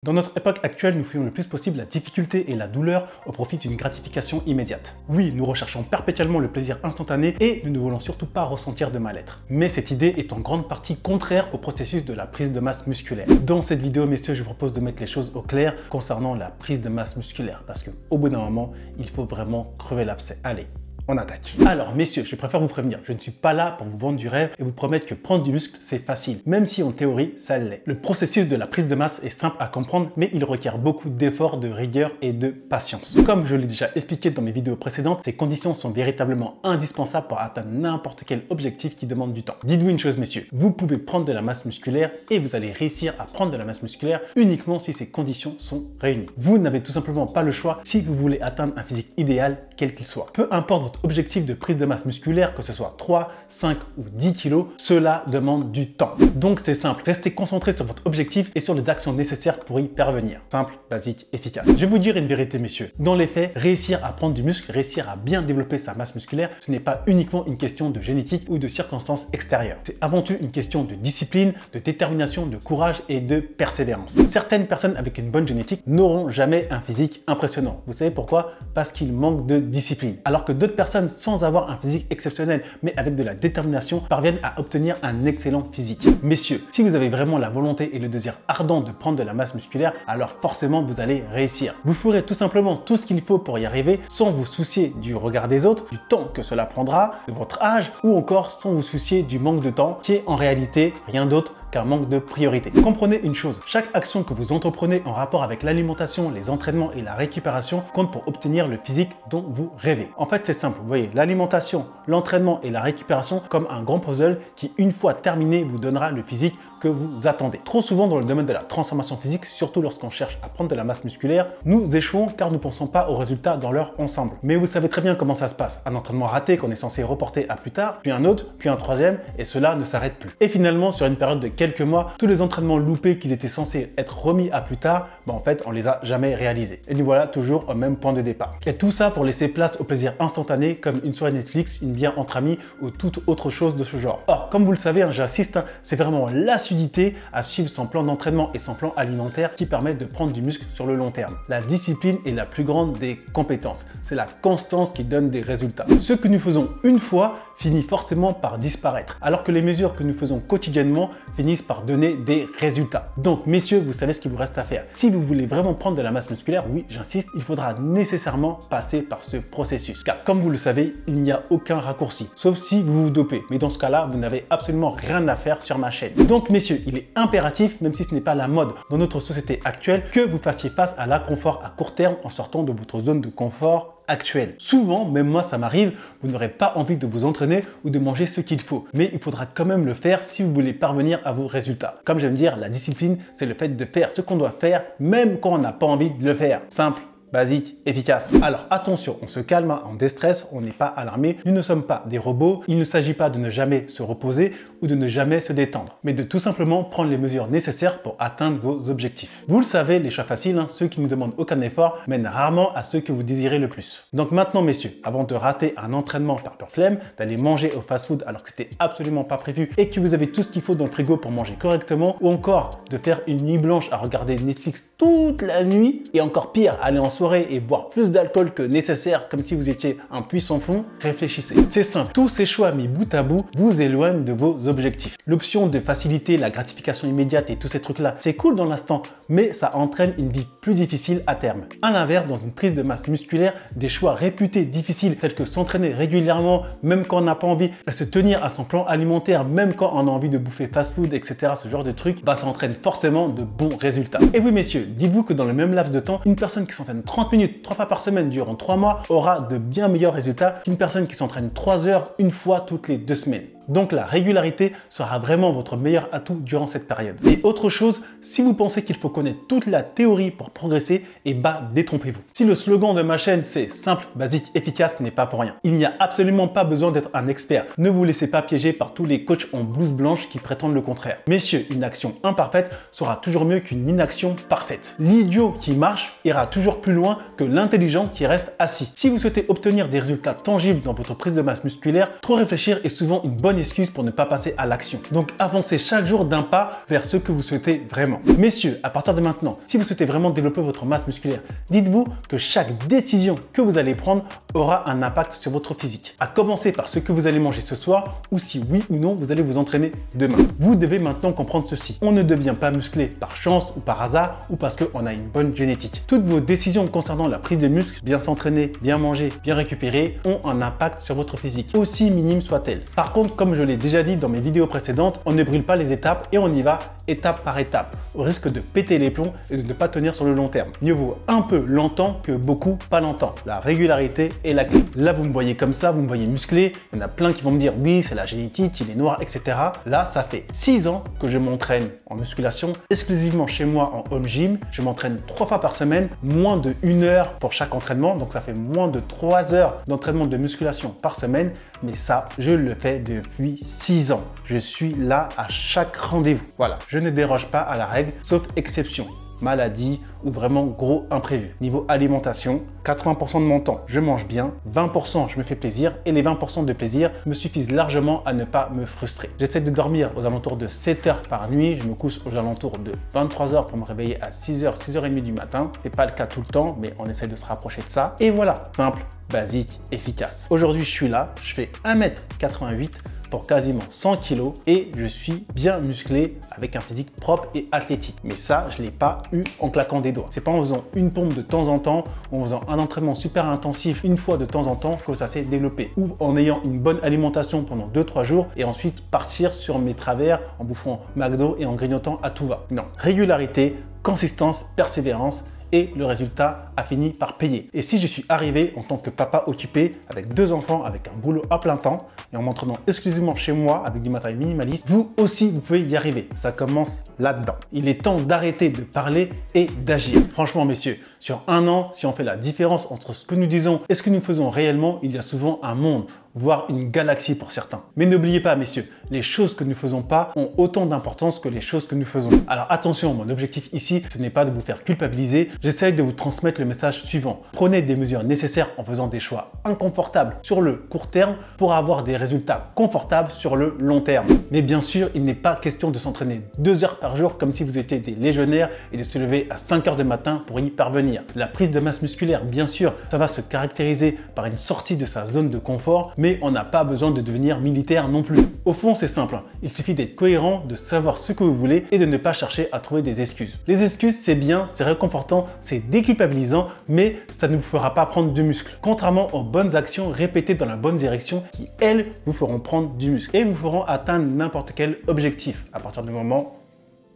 Dans notre époque actuelle, nous fuyons le plus possible la difficulté et la douleur au profit d'une gratification immédiate. Oui, nous recherchons perpétuellement le plaisir instantané et nous ne voulons surtout pas ressentir de mal-être. Mais cette idée est en grande partie contraire au processus de la prise de masse musculaire. Dans cette vidéo, messieurs, je vous propose de mettre les choses au clair concernant la prise de masse musculaire parce qu'au bout d'un moment, il faut vraiment crever l'abcès. Allez, on attaque. Alors messieurs, je préfère vous prévenir, je ne suis pas là pour vous vendre du rêve et vous promettre que prendre du muscle c'est facile, même si en théorie ça l'est. Le processus de la prise de masse est simple à comprendre, mais il requiert beaucoup d'efforts, de rigueur et de patience. Comme je l'ai déjà expliqué dans mes vidéos précédentes, ces conditions sont véritablement indispensables pour atteindre n'importe quel objectif qui demande du temps. Dites-vous une chose messieurs, vous pouvez prendre de la masse musculaire et vous allez réussir à prendre de la masse musculaire uniquement si ces conditions sont réunies. Vous n'avez tout simplement pas le choix si vous voulez atteindre un physique idéal quel qu'il soit. Peu importe votre objectif de prise de masse musculaire, que ce soit 3, 5 ou 10 kg, cela demande du temps. Donc c'est simple, restez concentré sur votre objectif et sur les actions nécessaires pour y parvenir. Simple, basique, efficace. Je vais vous dire une vérité messieurs, dans les faits, réussir à prendre du muscle, réussir à bien développer sa masse musculaire, ce n'est pas uniquement une question de génétique ou de circonstances extérieures. C'est avant tout une question de discipline, de détermination, de courage et de persévérance. Certaines personnes avec une bonne génétique n'auront jamais un physique impressionnant. Vous savez pourquoi? Parce qu'ils manquent de discipline. Alors que d'autres personnes sans avoir un physique exceptionnel, mais avec de la détermination, parviennent à obtenir un excellent physique. Messieurs, si vous avez vraiment la volonté et le désir ardent de prendre de la masse musculaire, alors forcément vous allez réussir. Vous ferez tout simplement tout ce qu'il faut pour y arriver sans vous soucier du regard des autres, du temps que cela prendra, de votre âge ou encore sans vous soucier du manque de temps qui est en réalité rien d'autre qu'un manque de priorité. Comprenez une chose, chaque action que vous entreprenez en rapport avec l'alimentation, les entraînements et la récupération compte pour obtenir le physique dont vous rêvez. En fait, c'est simple, vous voyez, l'alimentation, l'entraînement et la récupération comme un grand puzzle qui, une fois terminé, vous donnera le physique que vous attendez. Trop souvent dans le domaine de la transformation physique, surtout lorsqu'on cherche à prendre de la masse musculaire, nous échouons car nous ne pensons pas aux résultats dans leur ensemble. Mais vous savez très bien comment ça se passe. Un entraînement raté qu'on est censé reporter à plus tard, puis un autre, puis un troisième, et cela ne s'arrête plus. Et finalement, sur une période de quelques mois, tous les entraînements loupés qui étaient censés être remis à plus tard, en fait, on les a jamais réalisés. Et nous voilà toujours au même point de départ. Et tout ça pour laisser place au plaisir instantané comme une soirée Netflix, une bière entre amis ou toute autre chose de ce genre. Or, comme vous le savez, j'insiste, c'est vraiment l'assiduité à suivre son plan d'entraînement et son plan alimentaire qui permettent de prendre du muscle sur le long terme. La discipline est la plus grande des compétences. C'est la constance qui donne des résultats. Ce que nous faisons une fois finit forcément par disparaître, alors que les mesures que nous faisons quotidiennement finissent par donner des résultats. Donc messieurs, vous savez ce qu'il vous reste à faire. Si vous voulez vraiment prendre de la masse musculaire, oui, j'insiste, il faudra nécessairement passer par ce processus. Car comme vous le savez, il n'y a aucun raccourci, sauf si vous vous dopez. Mais dans ce cas-là, vous n'avez absolument rien à faire sur ma chaîne. Donc messieurs, il est impératif, même si ce n'est pas la mode dans notre société actuelle, que vous fassiez face à l'inconfort à court terme en sortant de votre zone de confort actuelle. Souvent, même moi ça m'arrive, vous n'aurez pas envie de vous entraîner ou de manger ce qu'il faut. Mais il faudra quand même le faire si vous voulez parvenir à vos résultats. Comme j'aime dire, la discipline, c'est le fait de faire ce qu'on doit faire, même quand on n'a pas envie de le faire. Simple, basique, efficace. Alors attention, on se calme, on déstresse, on n'est pas alarmé, nous ne sommes pas des robots, il ne s'agit pas de ne jamais se reposer ou de ne jamais se détendre, mais de tout simplement prendre les mesures nécessaires pour atteindre vos objectifs. Vous le savez, les choix faciles, ceux qui ne demandent aucun effort, mènent rarement à ceux que vous désirez le plus. Donc maintenant messieurs, avant de rater un entraînement par pure flemme, d'aller manger au fast-food alors que c'était absolument pas prévu et que vous avez tout ce qu'il faut dans le frigo pour manger correctement, ou encore de faire une nuit blanche à regarder Netflix toute la nuit, et encore pire, aller en soirée et boire plus d'alcool que nécessaire comme si vous étiez un puits sans fond, réfléchissez. C'est simple, tous ces choix mis bout à bout vous éloignent de vos objectifs. L'option de faciliter la gratification immédiate et tous ces trucs là, c'est cool dans l'instant, mais ça entraîne une vie plus difficile à terme. À l'inverse, dans une prise de masse musculaire, des choix réputés difficiles tels que s'entraîner régulièrement même quand on n'a pas envie, se tenir à son plan alimentaire même quand on a envie de bouffer fast-food, etc., ce genre de trucs, ça entraîne forcément de bons résultats. Et oui messieurs, dites-vous que dans le même laps de temps, une personne qui s'entraîne 30 minutes 3 fois par semaine durant 3 mois aura de bien meilleurs résultats qu'une personne qui s'entraîne 3 heures une fois toutes les 2 semaines. Donc la régularité sera vraiment votre meilleur atout durant cette période. Et autre chose, si vous pensez qu'il faut connaître toute la théorie pour progresser, détrompez-vous. Si le slogan de ma chaîne c'est simple, basique, efficace, ce n'est pas pour rien. Il n'y a absolument pas besoin d'être un expert. Ne vous laissez pas piéger par tous les coachs en blouse blanche qui prétendent le contraire. Messieurs, une action imparfaite sera toujours mieux qu'une inaction parfaite. L'idiot qui marche ira toujours plus loin que l'intelligent qui reste assis. Si vous souhaitez obtenir des résultats tangibles dans votre prise de masse musculaire, trop réfléchir est souvent une bonne excuse pour ne pas passer à l'action. Donc avancez chaque jour d'un pas vers ce que vous souhaitez vraiment. Messieurs, à partir de maintenant, si vous souhaitez vraiment développer votre masse musculaire, dites-vous que chaque décision que vous allez prendre aura un impact sur votre physique. À commencer par ce que vous allez manger ce soir ou si oui ou non vous allez vous entraîner demain. Vous devez maintenant comprendre ceci. On ne devient pas musclé par chance ou par hasard ou parce qu'on a une bonne génétique. Toutes vos décisions concernant la prise de muscle, bien s'entraîner, bien manger, bien récupérer, ont un impact sur votre physique, aussi minime soit-elle. Par contre, comme je l'ai déjà dit dans mes vidéos précédentes, on ne brûle pas les étapes et on y va étape par étape, au risque de péter les plombs et de ne pas tenir sur le long terme. Mieux vaut un peu longtemps que beaucoup pas longtemps. La régularité est la clé. Là, vous me voyez comme ça, vous me voyez musclé. Il y en a plein qui vont me dire oui, c'est la génétique, il est noir, etc. Là, ça fait 6 ans que je m'entraîne en musculation, exclusivement chez moi en home gym. Je m'entraîne 3 fois par semaine, moins de 1 heure pour chaque entraînement. Donc, ça fait moins de 3 heures d'entraînement de musculation par semaine. Mais ça, je le fais depuis 6 ans. Je suis là à chaque rendez-vous. Voilà, je ne déroge pas à la règle, sauf exception. Maladie ou vraiment gros imprévu. Niveau alimentation, 80% de mon temps, je mange bien, 20% je me fais plaisir et les 20% de plaisir me suffisent largement à ne pas me frustrer. J'essaie de dormir aux alentours de 7 heures par nuit, je me couche aux alentours de 23 heures pour me réveiller à 6h, 6h30 du matin. C'est pas le cas tout le temps, mais on essaie de se rapprocher de ça. Et voilà, simple, basique, efficace. Aujourd'hui, je suis là, je fais 1m88 pour quasiment 100 kg et je suis bien musclé avec un physique propre et athlétique. Mais ça, je ne l'ai pas eu en claquant des doigts. C'est pas en faisant une pompe de temps en temps ou en faisant un entraînement super intensif une fois de temps en temps que ça s'est développé. Ou en ayant une bonne alimentation pendant 2-3 jours et ensuite partir sur mes travers en bouffant McDo et en grignotant à tout va. Non, régularité, consistance, persévérance, et le résultat a fini par payer. Et si je suis arrivé en tant que papa occupé, avec 2 enfants, avec un boulot à plein temps, et en m'entraînant exclusivement chez moi avec du matériel minimaliste, vous aussi vous pouvez y arriver. Ça commence là-dedans. Il est temps d'arrêter de parler et d'agir. Franchement messieurs, sur 1 an, si on fait la différence entre ce que nous disons et ce que nous faisons réellement, il y a souvent un monde, voire une galaxie pour certains. Mais n'oubliez pas messieurs, les choses que nous ne faisons pas ont autant d'importance que les choses que nous faisons. Alors attention, mon objectif ici, ce n'est pas de vous faire culpabiliser, j'essaye de vous transmettre le message suivant. Prenez des mesures nécessaires en faisant des choix inconfortables sur le court terme pour avoir des résultats confortables sur le long terme. Mais bien sûr, il n'est pas question de s'entraîner 2 heures par jour comme si vous étiez des légionnaires et de se lever à 5 heures du matin pour y parvenir. La prise de masse musculaire, bien sûr, ça va se caractériser par une sortie de sa zone de confort, mais on n'a pas besoin de devenir militaire non plus. Au fond, c'est simple, il suffit d'être cohérent, de savoir ce que vous voulez et de ne pas chercher à trouver des excuses. Les excuses, c'est bien, c'est réconfortant, c'est déculpabilisant, mais ça ne vous fera pas prendre du muscle. Contrairement aux bonnes actions répétées dans la bonne direction qui, elles, vous feront prendre du muscle et vous feront atteindre n'importe quel objectif à partir du moment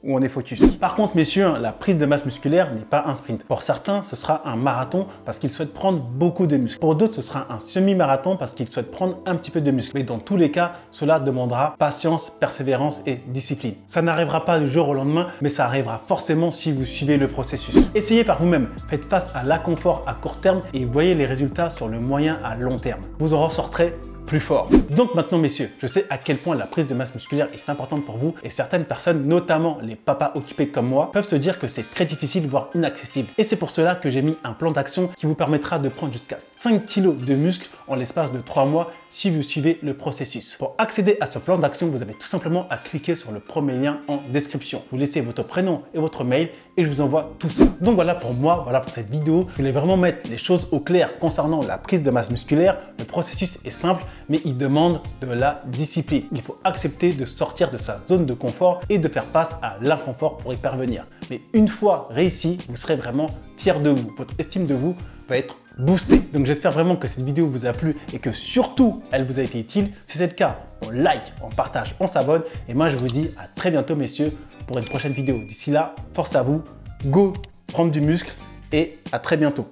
où on est focus. Par contre, messieurs, la prise de masse musculaire n'est pas un sprint. Pour certains, ce sera un marathon parce qu'ils souhaitent prendre beaucoup de muscles. Pour d'autres, ce sera un semi-marathon parce qu'ils souhaitent prendre un petit peu de muscle. Mais dans tous les cas, cela demandera patience, persévérance et discipline. Ça n'arrivera pas du jour au lendemain, mais ça arrivera forcément si vous suivez le processus. Essayez par vous-même. Faites face à l'inconfort à court terme et voyez les résultats sur le moyen à long terme. Vous en ressortirez plus fort. Donc maintenant messieurs, je sais à quel point la prise de masse musculaire est importante pour vous et certaines personnes, notamment les papas occupés comme moi, peuvent se dire que c'est très difficile voire inaccessible. Et c'est pour cela que j'ai mis un plan d'action qui vous permettra de prendre jusqu'à 5 kg de muscle en l'espace de 3 mois si vous suivez le processus. Pour accéder à ce plan d'action, vous avez tout simplement à cliquer sur le premier lien en description. Vous laissez votre prénom et votre mail et je vous envoie tout ça. Donc voilà pour moi, voilà pour cette vidéo. Je voulais vraiment mettre les choses au clair concernant la prise de masse musculaire. Le processus est simple, mais il demande de la discipline. Il faut accepter de sortir de sa zone de confort et de faire face à l'inconfort pour y parvenir. Mais une fois réussi, vous serez vraiment fier de vous. Votre estime de vous va être boostée. Donc j'espère vraiment que cette vidéo vous a plu et que surtout elle vous a été utile. Si c'est le cas, on like, on partage, on s'abonne. Et moi je vous dis à très bientôt messieurs pour une prochaine vidéo. D'ici là, force à vous, go prendre du muscle et à très bientôt.